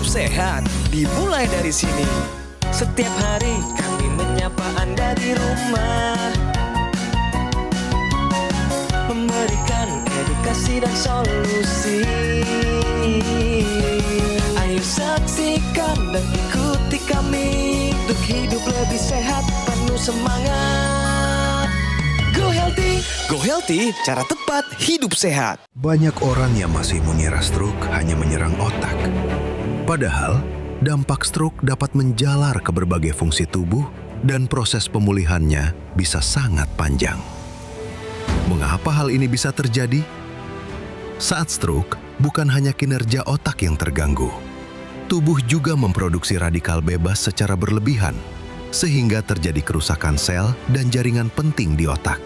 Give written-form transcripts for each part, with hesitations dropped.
sehat dimulai dari sini. Setiap hari kami menyapa Anda di rumah, memberikan edukasi dan solusi. Ayo saksikan dan ikuti kami untuk hidup lebih sehat, penuh semangat. Go Healthy, cara tepat hidup sehat. Banyak orang yang masih mengira stroke hanya menyerang otak. Padahal, dampak stroke dapat menjalar ke berbagai fungsi tubuh dan proses pemulihannya bisa sangat panjang. Mengapa hal ini bisa terjadi? Saat stroke, bukan hanya kinerja otak yang terganggu. Tubuh juga memproduksi radikal bebas secara berlebihan, sehingga terjadi kerusakan sel dan jaringan penting di otak.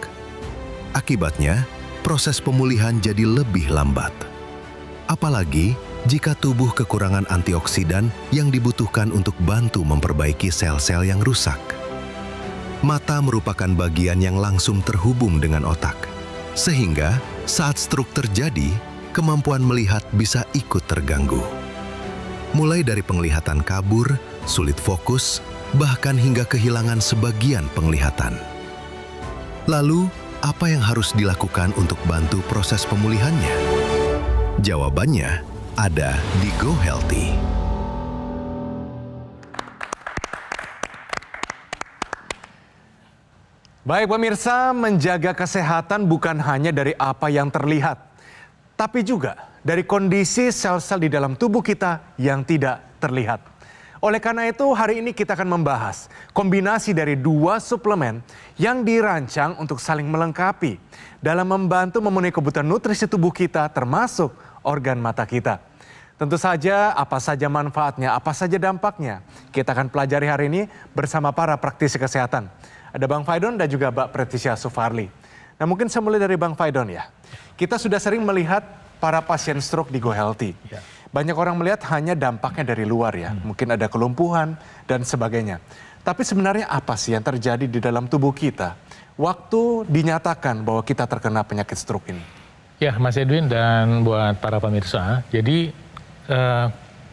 Akibatnya, proses pemulihan jadi lebih lambat. Apalagi jika tubuh kekurangan antioksidan yang dibutuhkan untuk bantu memperbaiki sel-sel yang rusak. Mata merupakan bagian yang langsung terhubung dengan otak, sehingga saat stroke terjadi, kemampuan melihat bisa ikut terganggu. Mulai dari penglihatan kabur, sulit fokus, bahkan hingga kehilangan sebagian penglihatan. Lalu, apa yang harus dilakukan untuk bantu proses pemulihannya? Jawabannya ada di Go Healthy. Baik pemirsa, menjaga kesehatan bukan hanya dari apa yang terlihat, tapi juga dari kondisi sel-sel di dalam tubuh kita yang tidak terlihat. Oleh karena itu, hari ini kita akan membahas kombinasi dari dua suplemen yang dirancang untuk saling melengkapi dalam membantu memenuhi kebutuhan nutrisi tubuh kita, termasuk organ mata kita. Tentu saja, apa saja manfaatnya, apa saja dampaknya, kita akan pelajari hari ini bersama para praktisi kesehatan. Ada Bang Faidon dan juga Mbak Pretisha Sufarli. Nah, mungkin saya mulai dari Bang Faidon ya. Kita sudah sering melihat para pasien stroke di Go Healthy. Ya. Banyak orang melihat hanya dampaknya dari luar ya. Mungkin ada kelumpuhan dan sebagainya. Tapi sebenarnya apa sih yang terjadi di dalam tubuh kita waktu dinyatakan bahwa kita terkena penyakit stroke ini? Ya, Mas Edwin dan buat para pemirsa. Jadi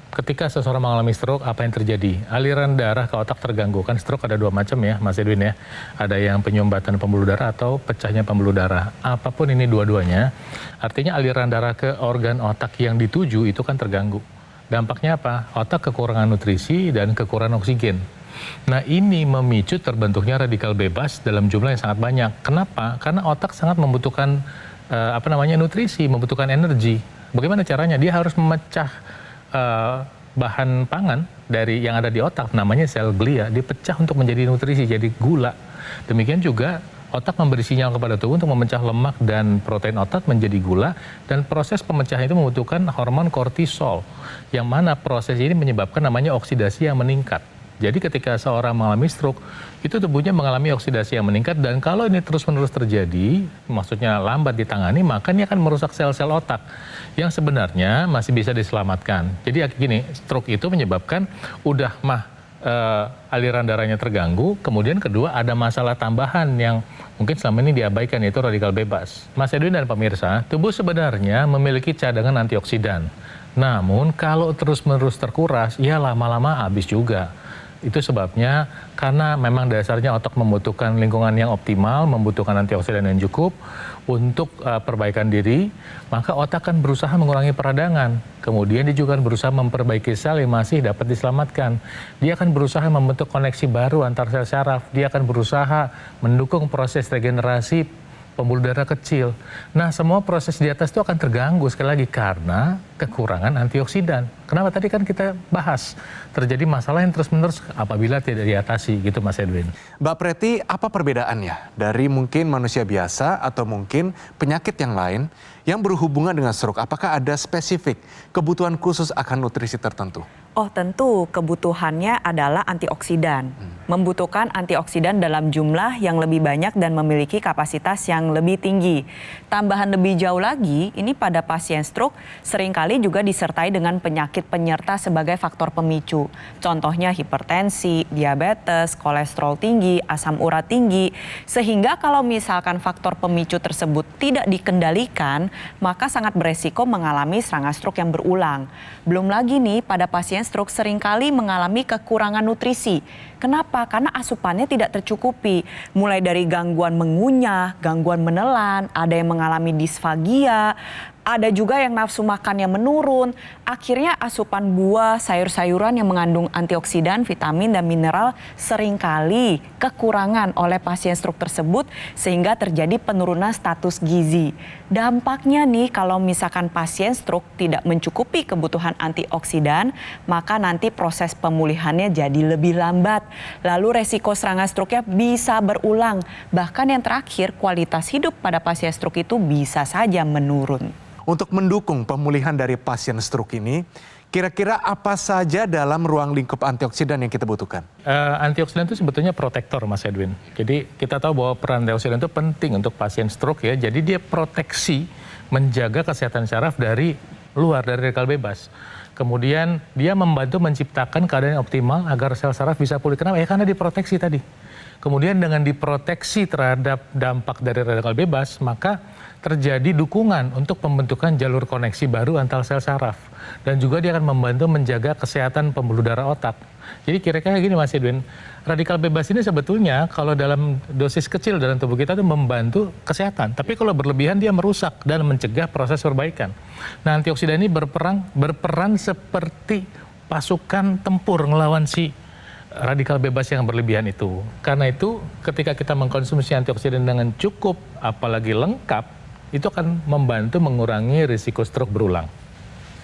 ketika seseorang mengalami stroke, apa yang terjadi? Aliran darah ke otak terganggu. Kan stroke ada dua macam ya, Mas Edwin ya. Ada yang penyumbatan pembuluh darah atau pecahnya pembuluh darah. Apapun ini dua-duanya, artinya aliran darah ke organ otak yang dituju itu kan terganggu. Dampaknya apa? Otak kekurangan nutrisi dan kekurangan oksigen. Nah, ini memicu terbentuknya radikal bebas dalam jumlah yang sangat banyak. Kenapa? Karena otak sangat membutuhkan nutrisi, membutuhkan energi. Bagaimana caranya? Dia harus memecah bahan pangan dari yang ada di otak, namanya sel glia, dipecah untuk menjadi nutrisi, jadi gula. Demikian juga otak memberi sinyal kepada tubuh untuk memecah lemak dan protein otak menjadi gula, dan proses pemecahan itu membutuhkan hormon kortisol, yang mana proses ini menyebabkan namanya oksidasi yang meningkat. Jadi ketika seorang mengalami stroke, itu tubuhnya mengalami oksidasi yang meningkat, dan kalau ini terus-menerus terjadi, maksudnya lambat ditangani, maka ini akan merusak sel-sel otak yang sebenarnya masih bisa diselamatkan. Jadi gini, stroke itu menyebabkan aliran darahnya terganggu, kemudian kedua ada masalah tambahan yang mungkin selama ini diabaikan, yaitu radikal bebas. Mas Edwin dan pemirsa, tubuh sebenarnya memiliki cadangan antioksidan. Namun kalau terus-menerus terkuras, ya lama-lama habis juga. Itu sebabnya karena memang dasarnya otak membutuhkan lingkungan yang optimal, membutuhkan antioksidan yang cukup untuk perbaikan diri, maka otak akan berusaha mengurangi peradangan. Kemudian dia juga akan berusaha memperbaiki sel yang masih dapat diselamatkan. Dia akan berusaha membentuk koneksi baru antar sel saraf. Dia akan berusaha mendukung proses regenerasi pembuluh darah kecil. Nah, semua proses di atas itu akan terganggu sekali lagi karena kekurangan antioksidan. Kenapa tadi kan kita bahas terjadi masalah yang terus-menerus apabila tidak diatasi gitu, Mas Edwin. Mbak Preti, apa perbedaannya dari mungkin manusia biasa atau mungkin penyakit yang lain yang berhubungan dengan stroke? Apakah ada spesifik kebutuhan khusus akan nutrisi tertentu? Oh, tentu kebutuhannya adalah antioksidan. Membutuhkan antioksidan dalam jumlah yang lebih banyak dan memiliki kapasitas yang lebih tinggi. Tambahan lebih jauh lagi, ini pada pasien stroke seringkali juga disertai dengan penyakit penyerta sebagai faktor pemicu. Contohnya hipertensi, diabetes, kolesterol tinggi, asam urat tinggi. Sehingga kalau misalkan faktor pemicu tersebut tidak dikendalikan, maka sangat beresiko mengalami serangan stroke yang berulang. Belum lagi nih pada pasien stroke seringkali mengalami kekurangan nutrisi. Kenapa? Karena asupannya tidak tercukupi. Mulai dari gangguan mengunyah, gangguan menelan, ada yang mengalami disfagia, ada juga yang nafsu makannya menurun. Akhirnya asupan buah, sayur-sayuran yang mengandung antioksidan, vitamin, dan mineral seringkali kekurangan oleh pasien stroke tersebut sehingga terjadi penurunan status gizi. Dampaknya nih kalau misalkan pasien stroke tidak mencukupi kebutuhan antioksidan, maka nanti proses pemulihannya jadi lebih lambat. Lalu resiko serangan stroke-nya bisa berulang. Bahkan yang terakhir, kualitas hidup pada pasien stroke itu bisa saja menurun. Untuk mendukung pemulihan dari pasien stroke ini, kira-kira apa saja dalam ruang lingkup antioksidan yang kita butuhkan? Antioksidan itu sebetulnya protektor, Mas Edwin. Jadi kita tahu bahwa peran antioksidan itu penting untuk pasien stroke ya. Jadi dia proteksi, menjaga kesehatan saraf dari luar, dari radikal bebas. Kemudian dia membantu menciptakan keadaan yang optimal agar sel saraf bisa pulih. Kenapa? Ya karena diproteksi tadi. Kemudian dengan diproteksi terhadap dampak dari radikal bebas, maka terjadi dukungan untuk pembentukan jalur koneksi baru antar sel saraf. Dan juga dia akan membantu menjaga kesehatan pembuluh darah otak. Jadi kira-kira gini Mas Edwin, radikal bebas ini sebetulnya kalau dalam dosis kecil dalam tubuh kita itu membantu kesehatan. Tapi kalau berlebihan dia merusak dan mencegah proses perbaikan. Nah antioksidan ini berperan seperti pasukan tempur ngelawan si radikal bebas yang berlebihan itu. Karena itu ketika kita mengkonsumsi antioksidan dengan cukup, apalagi lengkap, itu akan membantu mengurangi risiko stroke berulang.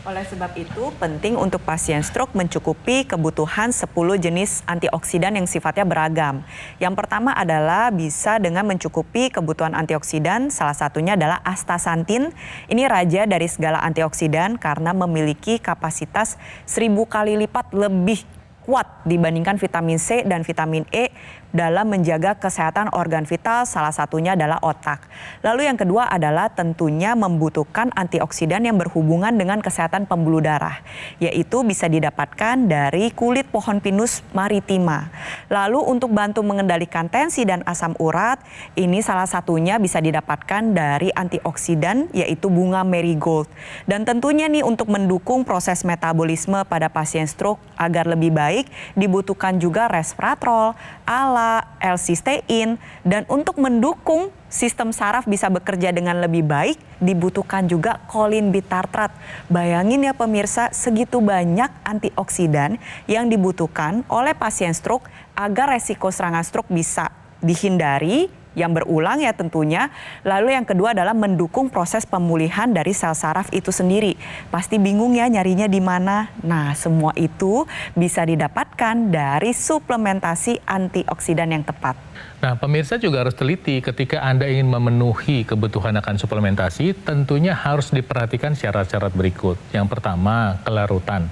Oleh sebab itu, penting untuk pasien stroke mencukupi kebutuhan 10 jenis antioksidan yang sifatnya beragam. Yang pertama adalah bisa dengan mencukupi kebutuhan antioksidan, salah satunya adalah astaxanthin. Ini raja dari segala antioksidan karena memiliki kapasitas 1000 kali lipat lebih kuat dibandingkan vitamin C dan vitamin E dalam menjaga kesehatan organ vital, salah satunya adalah otak. Lalu yang kedua adalah tentunya membutuhkan antioksidan yang berhubungan dengan kesehatan pembuluh darah, yaitu bisa didapatkan dari kulit pohon pinus maritima. Lalu untuk bantu mengendalikan tensi dan asam urat, ini salah satunya bisa didapatkan dari antioksidan yaitu bunga marigold. Dan tentunya nih untuk mendukung proses metabolisme pada pasien stroke agar lebih baik, dibutuhkan juga resveratrol, ALA, L-cysteine, dan untuk mendukung sistem saraf bisa bekerja dengan lebih baik, dibutuhkan juga kolin bitartrat. Bayangin ya pemirsa, segitu banyak antioksidan yang dibutuhkan oleh pasien stroke agar resiko serangan stroke bisa dihindari, yang berulang ya tentunya. Lalu yang kedua adalah mendukung proses pemulihan dari sel saraf itu sendiri. Pasti bingung ya nyarinya di mana? Nah, semua itu bisa didapatkan dari suplementasi antioksidan yang tepat. Nah, pemirsa juga harus teliti ketika Anda ingin memenuhi kebutuhan akan suplementasi, tentunya harus diperhatikan syarat-syarat berikut. Yang pertama, kelarutan.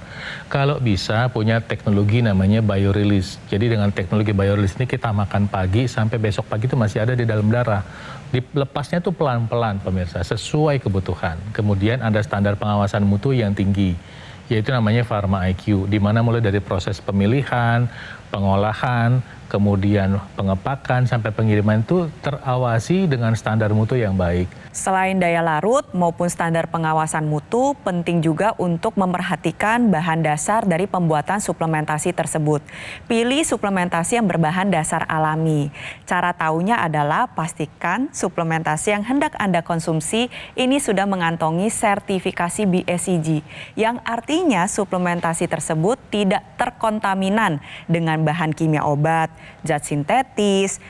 Kalau bisa punya teknologi namanya biorelease. Jadi dengan teknologi biorelease ini kita makan pagi sampai besok pagi itu masih ada di dalam darah. Dilepasnya tuh pelan-pelan pemirsa, sesuai kebutuhan. Kemudian ada standar pengawasan mutu yang tinggi, yaitu namanya Pharma IQ, di mana mulai dari proses pemilihan, pengolahan, kemudian pengepakan sampai pengiriman itu terawasi dengan standar mutu yang baik. Selain daya larut maupun standar pengawasan mutu, penting juga untuk memperhatikan bahan dasar dari pembuatan suplementasi tersebut. Pilih suplementasi yang berbahan dasar alami. Cara taunya adalah pastikan suplementasi yang hendak Anda konsumsi ini sudah mengantongi sertifikasi BSCG, yang artinya suplementasi tersebut tidak terkontaminan dengan bahan kimia obat, zat sintetis,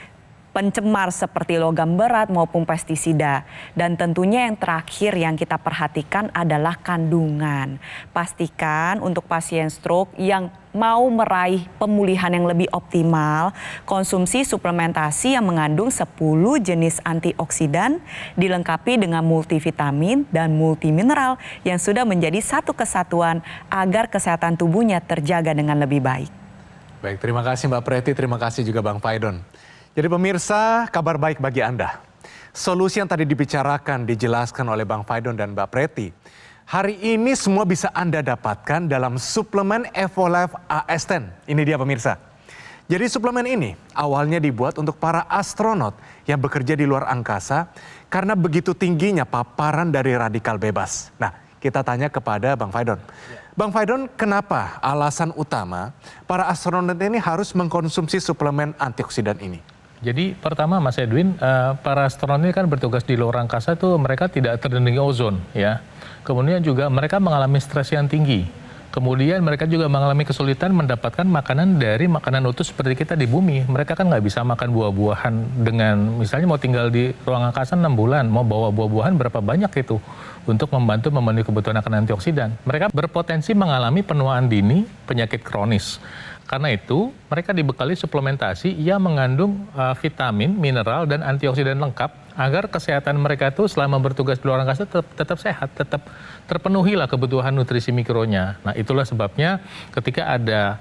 pencemar seperti logam berat maupun pestisida. Dan tentunya yang terakhir yang kita perhatikan adalah kandungan. Pastikan untuk pasien stroke yang mau meraih pemulihan yang lebih optimal, konsumsi suplementasi yang mengandung 10 jenis antioksidan dilengkapi dengan multivitamin dan multimineral yang sudah menjadi satu kesatuan agar kesehatan tubuhnya terjaga dengan lebih baik. Baik, terima kasih Mbak Preti, terima kasih juga Bang Faidon. Jadi pemirsa, kabar baik bagi Anda. Solusi yang tadi dibicarakan, dijelaskan oleh Bang Faidon dan Mbak Preti, hari ini semua bisa Anda dapatkan dalam suplemen Evolife AS10. Ini dia pemirsa. Jadi suplemen ini awalnya dibuat untuk para astronot yang bekerja di luar angkasa karena begitu tingginya paparan dari radikal bebas. Nah, kita tanya kepada Bang Faidon. Bang Faidon, kenapa alasan utama para astronot ini harus mengkonsumsi suplemen antioksidan ini? Jadi pertama Mas Edwin, para astronot ini kan bertugas di luar angkasa tuh mereka tidak terlindungi ozon ya. Kemudian juga mereka mengalami stres yang tinggi. Kemudian mereka juga mengalami kesulitan mendapatkan makanan dari makanan utuh seperti kita di bumi. Mereka kan nggak bisa makan buah-buahan dengan misalnya mau tinggal di ruang angkasa 6 bulan, mau bawa buah-buahan berapa banyak itu untuk membantu memenuhi kebutuhan akan antioksidan. Mereka berpotensi mengalami penuaan dini, penyakit kronis. Karena itu, mereka dibekali suplementasi yang mengandung vitamin, mineral, dan antioksidan lengkap agar kesehatan mereka itu selama bertugas di luar angkasa tetap sehat, tetap terpenuhi lah kebutuhan nutrisi mikronya. Nah, itulah sebabnya ketika ada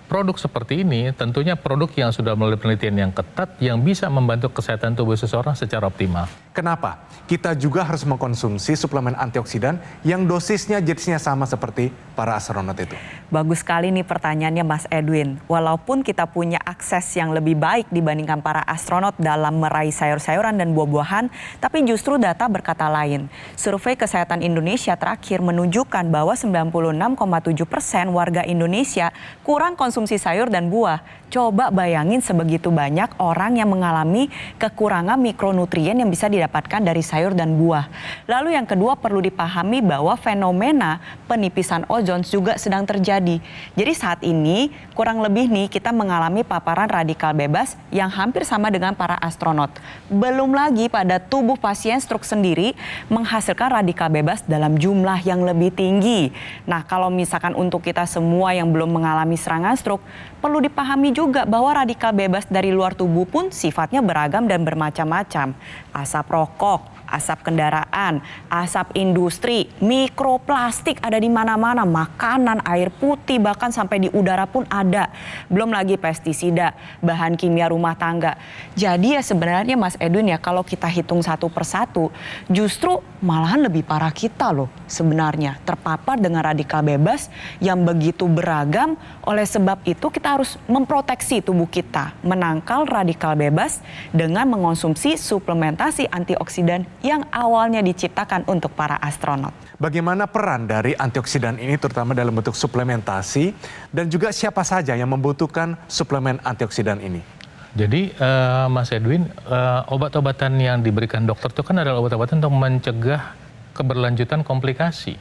produk seperti ini, tentunya produk yang sudah melalui penelitian yang ketat yang bisa membantu kesehatan tubuh seseorang secara optimal. Kenapa? Kita juga harus mengkonsumsi suplemen antioksidan yang dosisnya jenisnya sama seperti para astronot itu. Bagus sekali nih pertanyaannya Mas Edwin. Walaupun kita punya akses yang lebih baik dibandingkan para astronot dalam meraih sayur-sayuran dan buah-buahan, tapi justru data berkata lain. Survei Kesehatan Indonesia terakhir menunjukkan bahwa 96,7% warga Indonesia kurang konsumsi sayur dan buah. Coba bayangin sebegitu banyak orang yang mengalami kekurangan mikronutrien yang bisa didapatkan dari sayur dan buah. Lalu yang kedua perlu dipahami bahwa fenomena penipisan ozon juga sedang terjadi. Jadi saat ini kurang lebih nih kita mengalami paparan radikal bebas yang hampir sama dengan para astronot. Belum lagi pada tubuh pasien stroke sendiri menghasilkan radikal bebas dalam jumlah yang lebih tinggi. Nah, kalau misalkan untuk kita semua yang belum mengalami serangan stroke, perlu dipahami juga bahwa radikal bebas dari luar tubuh pun sifatnya beragam dan bermacam-macam. Asap rokok, asap kendaraan, asap industri, mikroplastik ada di mana-mana, makanan, air putih, bahkan sampai di udara pun ada. Belum lagi pestisida, bahan kimia rumah tangga. Jadi ya sebenarnya Mas Edwin ya kalau kita hitung satu persatu, justru malahan lebih parah kita loh sebenarnya terpapar dengan radikal bebas yang begitu beragam. Oleh sebab itu kita harus memproteksi tubuh kita, menangkal radikal bebas dengan mengonsumsi suplementasi antioksidan yang awalnya diciptakan untuk para astronot. Bagaimana peran dari antioksidan ini terutama dalam bentuk suplementasi dan juga siapa saja yang membutuhkan suplemen antioksidan ini? Jadi Mas Edwin, obat-obatan yang diberikan dokter itu kan adalah obat-obatan untuk mencegah keberlanjutan komplikasi.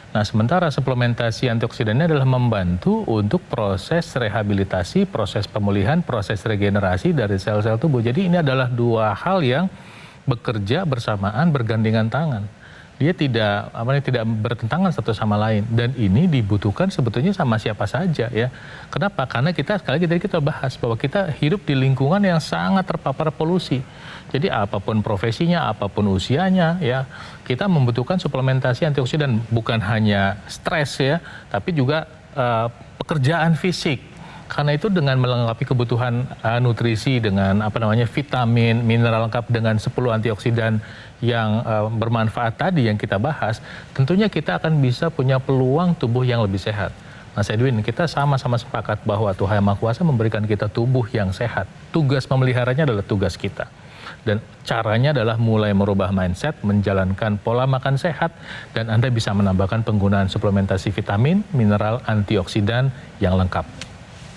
Nah, sementara suplementasi antioksidan ini adalah membantu untuk proses rehabilitasi, proses pemulihan, proses regenerasi dari sel-sel tubuh. Jadi ini adalah dua hal yang bekerja bersamaan, bergandengan tangan. Dia tidak bertentangan satu sama lain, dan ini dibutuhkan sebetulnya sama siapa saja ya. Kenapa? Karena kita sekali lagi kita bahas bahwa kita hidup di lingkungan yang sangat terpapar polusi. Jadi apapun profesinya, apapun usianya ya, kita membutuhkan suplementasi antioksidan, bukan hanya stres ya, tapi juga pekerjaan fisik. Karena itu dengan melengkapi kebutuhan nutrisi dengan vitamin, mineral lengkap dengan 10 antioksidan yang bermanfaat tadi yang kita bahas, tentunya kita akan bisa punya peluang tubuh yang lebih sehat. Mas Edwin, kita sama-sama sepakat bahwa Tuhan Yang Maha Kuasa memberikan kita tubuh yang sehat. Tugas memeliharanya adalah tugas kita. Dan caranya adalah mulai merubah mindset, menjalankan pola makan sehat, dan Anda bisa menambahkan penggunaan suplementasi vitamin, mineral, antioksidan yang lengkap.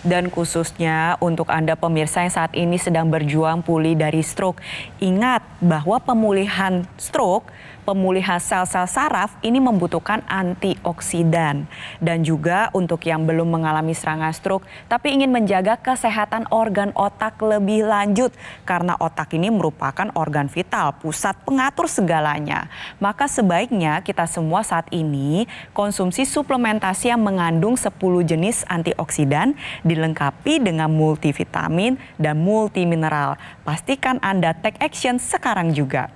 Dan khususnya untuk Anda pemirsa yang saat ini sedang berjuang pulih dari stroke, ingat bahwa pemulihan stroke, pemulihan sel-sel saraf ini membutuhkan antioksidan. Dan juga untuk yang belum mengalami serangan stroke tapi ingin menjaga kesehatan organ otak lebih lanjut, karena otak ini merupakan organ vital, pusat pengatur segalanya. Maka sebaiknya kita semua saat ini konsumsi suplementasi yang mengandung 10 jenis antioksidan dilengkapi dengan multivitamin dan multimineral. Pastikan Anda take action sekarang juga.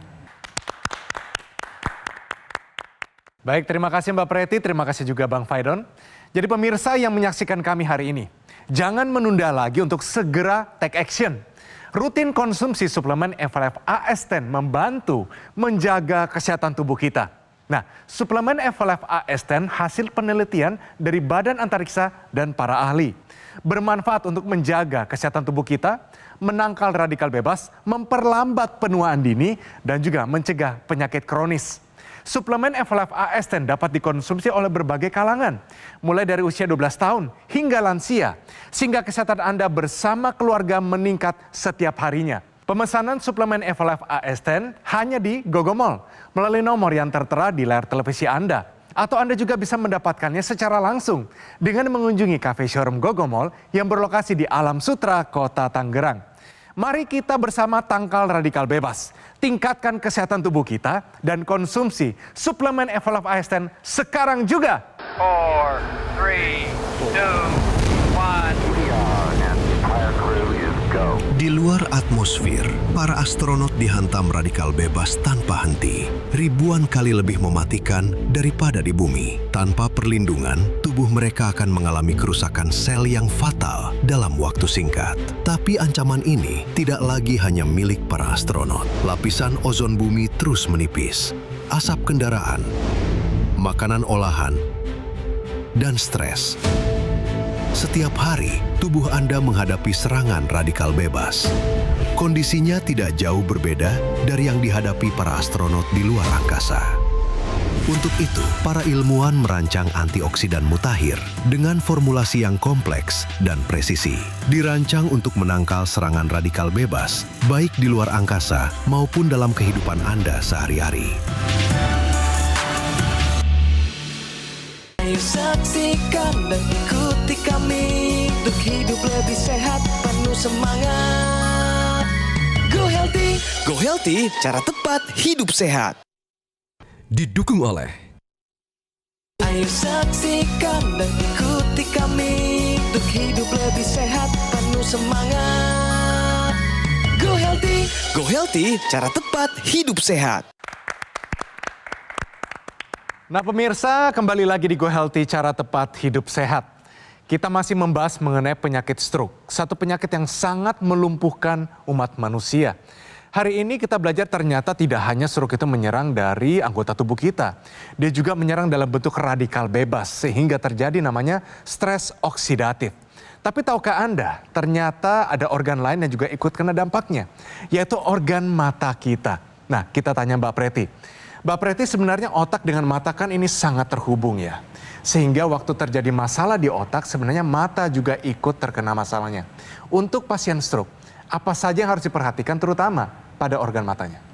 Baik, terima kasih Mbak Preti, terima kasih juga Bang Faidon. Jadi pemirsa yang menyaksikan kami hari ini, jangan menunda lagi untuk segera take action. Rutin konsumsi suplemen Evalef AS10 membantu menjaga kesehatan tubuh kita. Nah, suplemen Evalef AS10 hasil penelitian dari Badan Antariksa dan para ahli. Bermanfaat untuk menjaga kesehatan tubuh kita, menangkal radikal bebas, memperlambat penuaan dini, dan juga mencegah penyakit kronis. Suplemen Evolave AS10 dapat dikonsumsi oleh berbagai kalangan, mulai dari usia 12 tahun hingga lansia, sehingga kesehatan Anda bersama keluarga meningkat setiap harinya. Pemesanan suplemen Evolave AS10 hanya di Gogomall melalui nomor yang tertera di layar televisi Anda. Atau Anda juga bisa mendapatkannya secara langsung dengan mengunjungi cafe showroom Gogomall yang berlokasi di Alam Sutra, Kota Tangerang. Mari kita bersama tangkal radikal bebas, tingkatkan kesehatan tubuh kita, dan konsumsi suplemen Evolave AS10 sekarang juga. 4, 3, 2, 1. Di luar atmosfer, para astronot dihantam radikal bebas tanpa henti. Ribuan kali lebih mematikan daripada di bumi. Tanpa perlindungan, tubuh mereka akan mengalami kerusakan sel yang fatal dalam waktu singkat. Tapi ancaman ini tidak lagi hanya milik para astronot. Lapisan ozon bumi terus menipis. Asap kendaraan, makanan olahan, dan stres. Setiap hari, tubuh Anda menghadapi serangan radikal bebas. Kondisinya tidak jauh berbeda dari yang dihadapi para astronot di luar angkasa. Untuk itu, para ilmuwan merancang antioksidan mutakhir dengan formulasi yang kompleks dan presisi. Dirancang untuk menangkal serangan radikal bebas, baik di luar angkasa maupun dalam kehidupan Anda sehari-hari. Ayo saksikan dan ikuti kami untuk hidup lebih sehat, penuh semangat. Go Healthy, cara tepat hidup sehat. Didukung oleh Ayo saksikan dan ikuti kami untuk hidup lebih sehat, penuh semangat. Go Healthy, cara tepat hidup sehat. Nah pemirsa, kembali lagi di Go Healthy, cara tepat hidup sehat. Kita masih membahas mengenai penyakit stroke, satu penyakit yang sangat melumpuhkan umat manusia. Hari ini kita belajar ternyata tidak hanya stroke itu menyerang dari anggota tubuh kita. Dia juga menyerang dalam bentuk radikal bebas, sehingga terjadi namanya stres oksidatif. Tapi tahukah Anda, ternyata ada organ lain yang juga ikut kena dampaknya, yaitu organ mata kita. Nah, kita tanya Mbak Preti. Mbak Preti, sebenarnya otak dengan mata kan ini sangat terhubung ya. Sehingga waktu terjadi masalah di otak, sebenarnya mata juga ikut terkena masalahnya. Untuk pasien stroke, apa saja yang harus diperhatikan terutama pada organ matanya?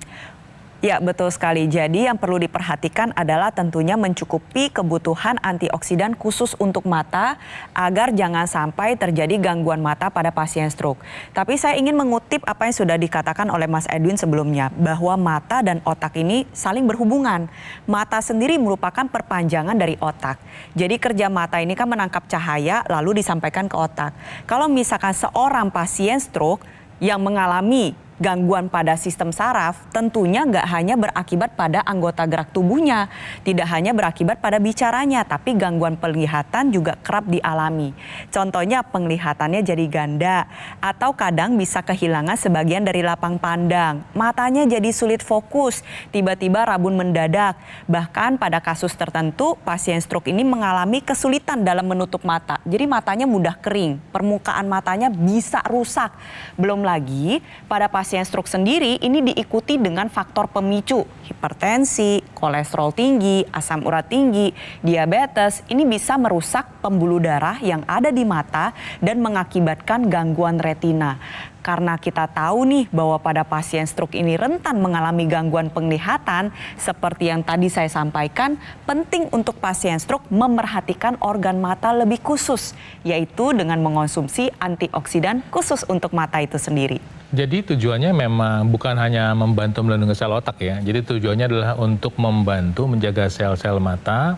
Ya, betul sekali. Jadi yang perlu diperhatikan adalah tentunya mencukupi kebutuhan antioksidan khusus untuk mata agar jangan sampai terjadi gangguan mata pada pasien stroke. Tapi saya ingin mengutip apa yang sudah dikatakan oleh Mas Edwin sebelumnya, bahwa mata dan otak ini saling berhubungan. Mata sendiri merupakan perpanjangan dari otak. Jadi kerja mata ini kan menangkap cahaya lalu disampaikan ke otak. Kalau misalkan seorang pasien stroke yang mengalami gangguan pada sistem saraf tentunya nggak hanya berakibat pada anggota gerak tubuhnya, tidak hanya berakibat pada bicaranya, tapi gangguan penglihatan juga kerap dialami. Contohnya penglihatannya jadi ganda, atau kadang bisa kehilangan sebagian dari lapang pandang, matanya jadi sulit fokus, tiba-tiba rabun mendadak. Bahkan pada kasus tertentu, pasien stroke ini mengalami kesulitan dalam menutup mata, jadi matanya mudah kering, permukaan matanya bisa rusak. Belum lagi pada pasien stroke sendiri ini diikuti dengan faktor pemicu, hipertensi, kolesterol tinggi, asam urat tinggi, diabetes. Ini bisa merusak pembuluh darah yang ada di mata dan mengakibatkan gangguan retina. Karena kita tahu nih bahwa pada pasien stroke ini rentan mengalami gangguan penglihatan, seperti yang tadi saya sampaikan, penting untuk pasien stroke memerhatikan organ mata lebih khusus, yaitu dengan mengonsumsi antioksidan khusus untuk mata itu sendiri. Jadi tujuannya memang bukan hanya membantu melindungi sel otak ya. Jadi tujuannya adalah untuk membantu menjaga sel-sel mata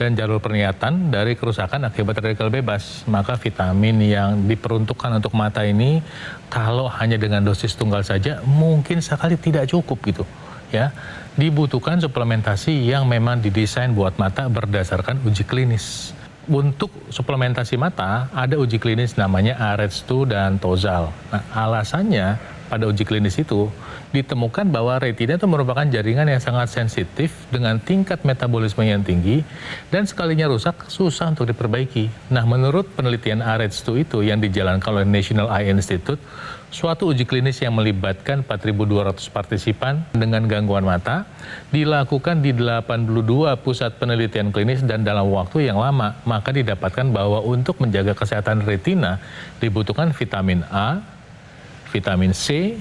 dan jalur penglihatan dari kerusakan akibat radikal bebas. Maka vitamin yang diperuntukkan untuk mata ini kalau hanya dengan dosis tunggal saja mungkin sekali tidak cukup gitu ya. Dibutuhkan suplementasi yang memang didesain buat mata berdasarkan uji klinis. Untuk suplementasi mata ada uji klinis namanya AREDS2 dan Tozal. Nah, alasannya pada uji klinis itu ditemukan bahwa retina itu merupakan jaringan yang sangat sensitif dengan tingkat metabolisme yang tinggi dan sekalinya rusak susah untuk diperbaiki. Nah, menurut penelitian AREDS2 itu yang dijalankan oleh National Eye Institute, suatu uji klinis yang melibatkan 4.200 partisipan dengan gangguan mata dilakukan di 82 pusat penelitian klinis dan dalam waktu yang lama, maka didapatkan bahwa untuk menjaga kesehatan retina dibutuhkan vitamin A, vitamin C,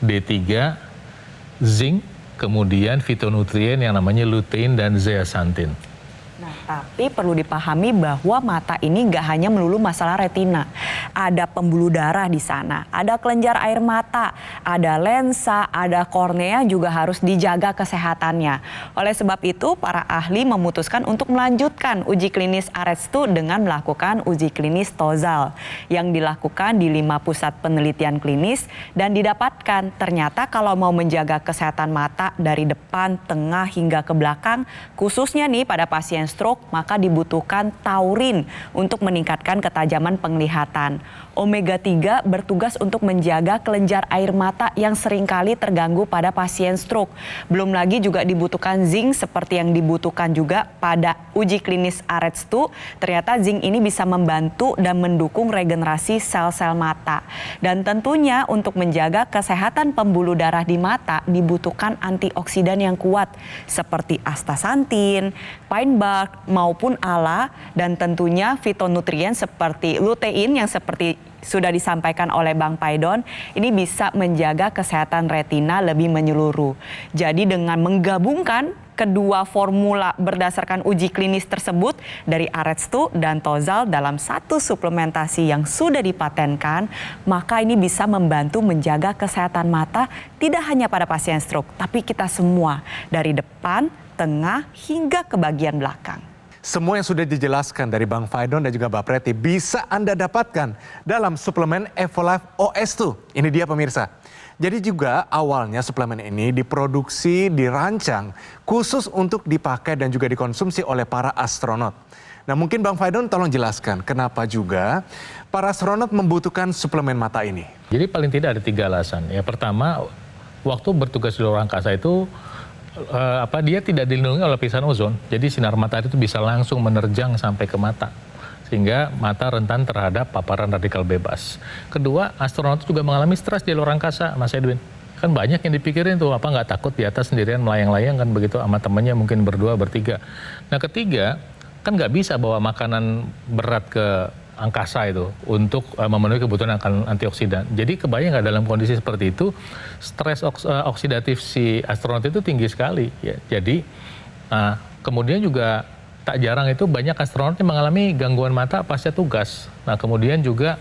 D3, zinc, kemudian fitonutrien yang namanya lutein dan zeaxanthin. Nah, tapi perlu dipahami bahwa mata ini nggak hanya melulu masalah retina. Ada pembuluh darah di sana, ada kelenjar air mata, ada lensa, ada kornea juga harus dijaga kesehatannya. Oleh sebab itu, para ahli memutuskan untuk melanjutkan uji klinis AREDS2 dengan melakukan uji klinis TOZAL yang dilakukan di 5 pusat penelitian klinis dan didapatkan ternyata kalau mau menjaga kesehatan mata dari depan, tengah hingga ke belakang, khususnya nih pada pasien stroke, maka dibutuhkan taurin untuk meningkatkan ketajaman penglihatan. Omega 3 bertugas untuk menjaga kelenjar air mata yang seringkali terganggu pada pasien stroke. Belum lagi juga dibutuhkan zinc seperti yang dibutuhkan juga pada uji klinis AREDS2. Ternyata zinc ini bisa membantu dan mendukung regenerasi sel-sel mata. Dan tentunya untuk menjaga kesehatan pembuluh darah di mata dibutuhkan antioksidan yang kuat seperti astaxanthin, pine bark maupun ala, dan tentunya fitonutrien seperti lutein yang seperti sudah disampaikan oleh Bang Paidon, ini bisa menjaga kesehatan retina lebih menyeluruh. Jadi dengan menggabungkan kedua formula berdasarkan uji klinis tersebut dari AREDS2 dan TOZAL dalam satu suplementasi yang sudah dipatenkan, maka ini bisa membantu menjaga kesehatan mata tidak hanya pada pasien stroke, tapi kita semua dari depan, tengah hingga ke bagian belakang. Semua yang sudah dijelaskan dari Bang Faidon dan juga Mbak Preti bisa Anda dapatkan dalam suplemen Evolife OS2. Ini dia pemirsa. Jadi juga awalnya suplemen ini diproduksi, dirancang khusus untuk dipakai dan juga dikonsumsi oleh para astronot. Nah, mungkin Bang Faidon tolong jelaskan kenapa juga para astronot membutuhkan suplemen mata ini. Jadi paling tidak ada 3 alasan. Ya, pertama, waktu bertugas di luar angkasa itu dia tidak dilindungi oleh lapisan ozon, jadi sinar matahari itu bisa langsung menerjang sampai ke mata, sehingga mata rentan terhadap paparan radikal bebas. Kedua, astronot juga mengalami stres di luar angkasa, Mas Edwin. Kan banyak yang dipikirin tuh, apa nggak takut di atas sendirian melayang-layang kan begitu sama temannya mungkin berdua, bertiga. Nah, ketiga, kan nggak bisa bawa makanan berat ke angkasa itu untuk memenuhi kebutuhan akan antioksidan. Jadi kebayang nggak dalam kondisi seperti itu, stres oksidatif si astronot itu tinggi sekali. Ya. Jadi kemudian juga tak jarang itu banyak astronot yang mengalami gangguan mata pasca tugas. Nah, kemudian juga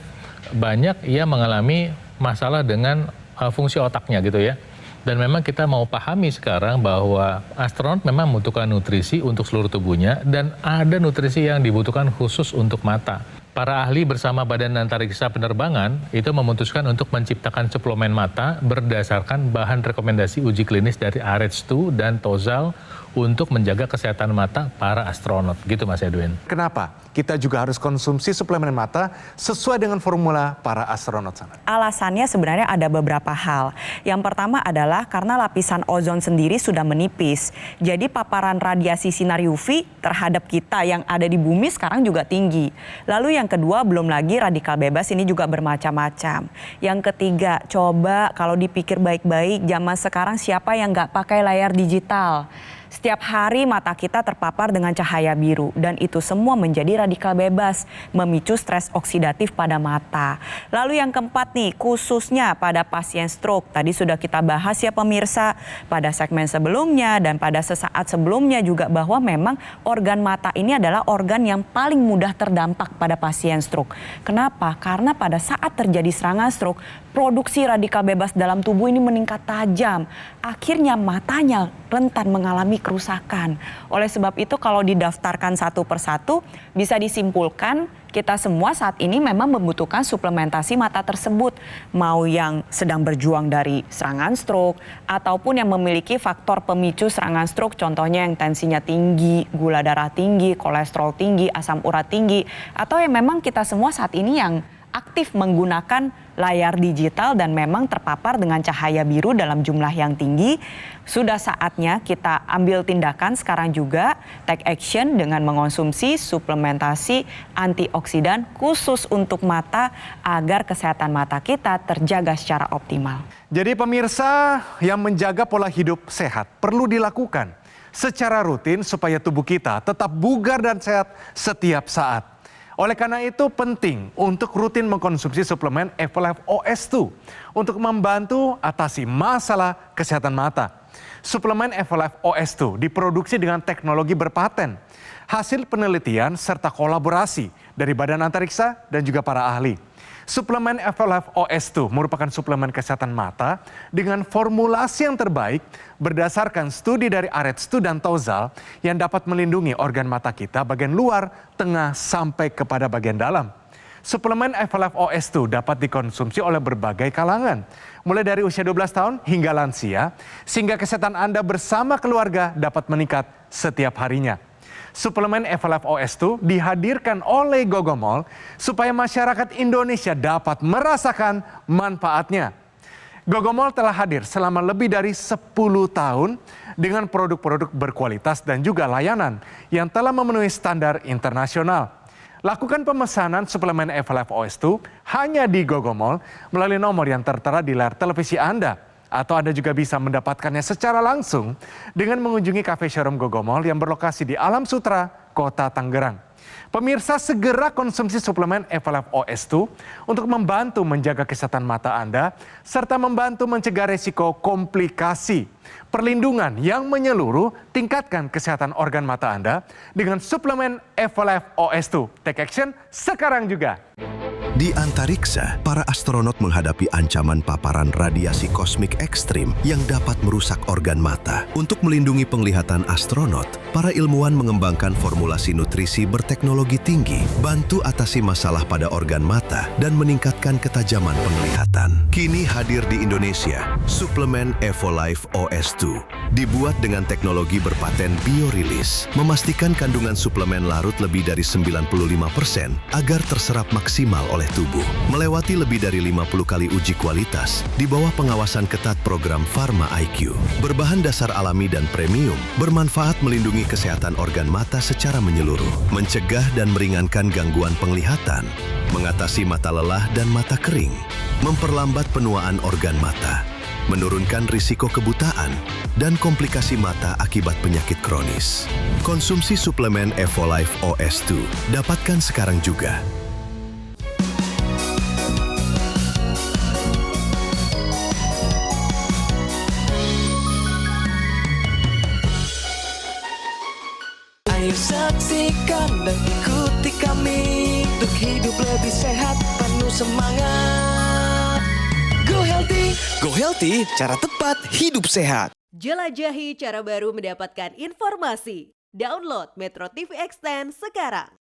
banyak yang mengalami masalah dengan fungsi otaknya gitu ya. Dan memang kita mau pahami sekarang bahwa astronot memang membutuhkan nutrisi untuk seluruh tubuhnya dan ada nutrisi yang dibutuhkan khusus untuk mata. Para ahli bersama Badan Antariksa Penerbangan itu memutuskan untuk menciptakan suplemen mata berdasarkan bahan rekomendasi uji klinis dari AREDS2 dan TOZAL untuk menjaga kesehatan mata para astronot. Gitu Mas Edwin. Kenapa kita juga harus konsumsi suplemen mata sesuai dengan formula para astronot sana? Alasannya sebenarnya ada beberapa hal. Yang pertama adalah karena lapisan ozon sendiri sudah menipis. Jadi paparan radiasi sinar UV terhadap kita yang ada di bumi sekarang juga tinggi. Lalu yang kedua, belum lagi radikal bebas ini juga bermacam-macam. Yang ketiga, coba kalau dipikir baik-baik, zaman sekarang siapa yang nggak pakai layar digital? Setiap hari mata kita terpapar dengan cahaya biru dan itu semua menjadi radikal bebas, memicu stres oksidatif pada mata. Lalu yang keempat nih, khususnya pada pasien stroke. Tadi sudah kita bahas ya pemirsa pada segmen sebelumnya dan pada sesaat sebelumnya juga bahwa memang organ mata ini adalah organ yang paling mudah terdampak pada pasien stroke. Kenapa? Karena pada saat terjadi serangan stroke, produksi radikal bebas dalam tubuh ini meningkat tajam. Akhirnya matanya rentan mengalami kerusakan. Oleh sebab itu kalau didaftarkan satu persatu bisa disimpulkan kita semua saat ini memang membutuhkan suplementasi mata tersebut. Mau yang sedang berjuang dari serangan stroke ataupun yang memiliki faktor pemicu serangan stroke, contohnya yang tensinya tinggi, gula darah tinggi, kolesterol tinggi, asam urat tinggi, atau yang memang kita semua saat ini yang aktif menggunakan layar digital dan memang terpapar dengan cahaya biru dalam jumlah yang tinggi, sudah saatnya kita ambil tindakan sekarang juga, take action dengan mengonsumsi suplementasi antioksidan khusus untuk mata agar kesehatan mata kita terjaga secara optimal. Jadi pemirsa, yang menjaga pola hidup sehat perlu dilakukan secara rutin supaya tubuh kita tetap bugar dan sehat setiap saat. Oleh karena itu penting untuk rutin mengkonsumsi suplemen Evolife OS2 untuk membantu atasi masalah kesehatan mata. Suplemen Evolife OS2 diproduksi dengan teknologi berpaten, hasil penelitian serta kolaborasi dari Badan Antariksa dan juga para ahli. Suplemen Evolife OS2 merupakan suplemen kesehatan mata dengan formulasi yang terbaik berdasarkan studi dari Aretstu dan Tozal yang dapat melindungi organ mata kita bagian luar, tengah, sampai kepada bagian dalam. Suplemen Evolife OS2 dapat dikonsumsi oleh berbagai kalangan, mulai dari usia 12 tahun hingga lansia, sehingga kesehatan Anda bersama keluarga dapat meningkat setiap harinya. Suplemen Evolife OS2 dihadirkan oleh Gogomol supaya masyarakat Indonesia dapat merasakan manfaatnya. Gogomol telah hadir selama lebih dari 10 tahun dengan produk-produk berkualitas dan juga layanan yang telah memenuhi standar internasional. Lakukan pemesanan suplemen Evolife OS2 hanya di Gogomol melalui nomor yang tertera di layar televisi Anda. Atau Anda juga bisa mendapatkannya secara langsung dengan mengunjungi cafe showroom Gogomol yang berlokasi di Alam Sutra, Kota Tangerang. Pemirsa, segera konsumsi suplemen Evolife OS2 untuk membantu menjaga kesehatan mata Anda serta membantu mencegah resiko komplikasi. Perlindungan yang menyeluruh, tingkatkan kesehatan organ mata Anda dengan suplemen Evolife OS2. Take action sekarang juga. Di antariksa, para astronot menghadapi ancaman paparan radiasi kosmik ekstrim yang dapat merusak organ mata. Untuk melindungi penglihatan astronot, para ilmuwan mengembangkan formulasi nutrisi berteknologi tinggi, bantu atasi masalah pada organ mata, dan meningkatkan ketajaman penglihatan. Kini hadir di Indonesia, suplemen Evolife OS2. Dibuat dengan teknologi berpaten biorilis, memastikan kandungan suplemen larut lebih dari 95% agar terserap maksimal oleh tubuh. Melewati lebih dari 50 kali uji kualitas di bawah pengawasan ketat program Pharma IQ. Berbahan dasar alami dan premium, bermanfaat melindungi kesehatan organ mata secara menyeluruh, mencegah dan meringankan gangguan penglihatan, mengatasi mata lelah dan mata kering, memperlambat penuaan organ mata, menurunkan risiko kebutaan, dan komplikasi mata akibat penyakit kronis. Konsumsi suplemen Evolife OS2. Dapatkan sekarang juga. Ayo saksikan dan ikuti kami untuk hidup lebih sehat, penuh semangat. Go Healthy, cara tepat hidup sehat. Jelajahi cara baru mendapatkan informasi. Download Metro TV Extend sekarang.